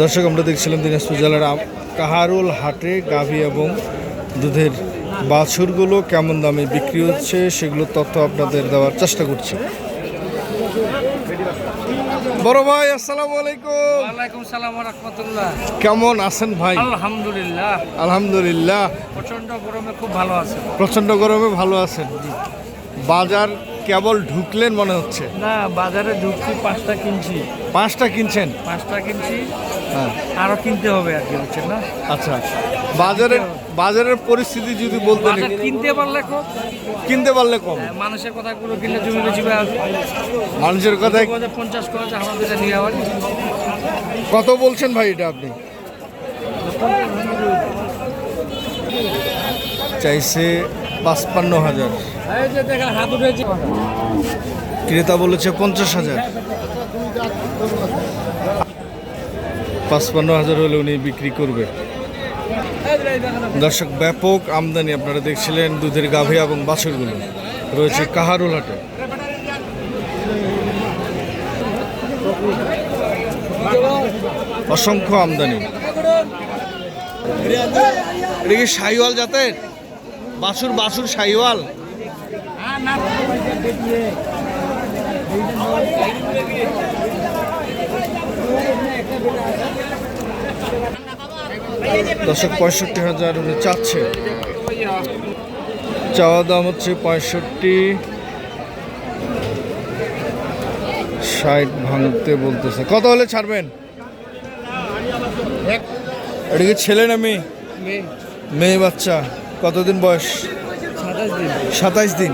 দর্শক, আমরা দেখছিলাম দিনাজপুর জেলার কাহারোল হাটে গাভী এবং দুধের বাছুরগুলো কেমন দামে বিক্রি হচ্ছে সেগুলো তথ্য আপনাদের দেওয়ার চেষ্টা করছি। বড় ভাই, আসসালামু আলাইকুম। ওয়ালাইকুম সালাম ওয়া রাহমাতুল্লাহ। কেমন আছেন ভাই? আলহামদুলিল্লাহ। আলহামদুলিল্লাহ। প্রচন্ড গরমে খুব ভালো আছে। প্রচন্ড গরমে ভালো আছেন? বাজার কেবল ঢুকলেন মনে হচ্ছে। না, বাজারে ঢুকছি, 5টা কিনছি। 5টা কিনছেন? 5টা কিনছি, হ্যাঁ। আরো কিনতে হবে আর কি, বুঝছেন না? আচ্ছা, বাজারের পরিস্থিতি যদি বলতেন। বাজার কিনতে পারলে কম, কিনতে পারলে কম। মানুষের কথাগুলো কিনলে জমি বেশি আসবে। মানুষের কথায় 50 করে আমাদের নিয়ে আবার। কত বলছেন ভাই এটা আপনি? চাইছে 55,000। হাত উঠেছে। ক্রেতা বলেছে 50,000। 55,000 হলে উনি বিক্রি করবে। দর্শক, ব্যাপক আমদানি আপনারা দেখছিলেন দুধের গাভী এবং বাছুরগুলো রয়েছে কাহারোল হাটে। অসংখ্য আমদানি। এটা কি শাহিওয়াল জাতের বাছুর? বাছুর শাহিওয়াল? দর্শক, 65,000 চাচ্ছে। চাওয়া দাম হচ্ছে 65, 60 ভাঙতে বলতেছে। কত হলে ছাড়বেন? এটা কি ছেলে না মেয়ে? মেয়ে বাচ্চা। কতদিন বয়স? 27 দিন।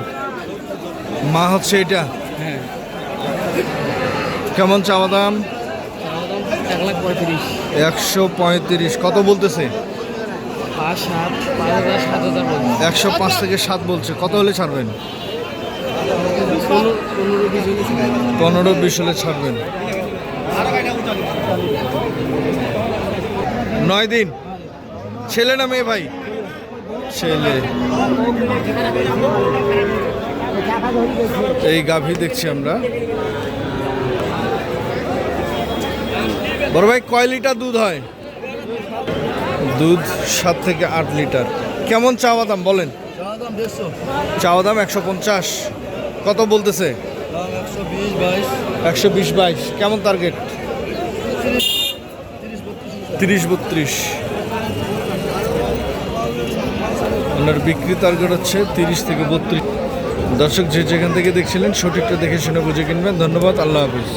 মা হচ্ছে এটা? হ্যাঁ। কেমন চাওয়া দাম? 1,35,000। 135। কত বলতেছে? 105 থেকে 7 বলছে। কত হলে ছাড়বেন? 15-20 হলে ছাড়বেন। 9 দিন। ছেলে না মেয়ে ভাই? ছেলে। এই গাভী দেখছি আমরা। বড় ভাই, কয় লিটার দুধ হয়? দুধ 7 থেকে 8 লিটার। কেমন চাওয়া দাম বলেন? চাওয়া দাম 150। কত বলতেছে? 120-22। কেমন টার্গেট? 30-32। ওনার বিক্রি টার্গেট হচ্ছে 30 থেকে 32। দর্শক, যে যেখান থেকে দেখছিলেন সঠিকটা দেখে শুনে বুঝে কিনবেন। ধন্যবাদ। আল্লাহ হাফিজ।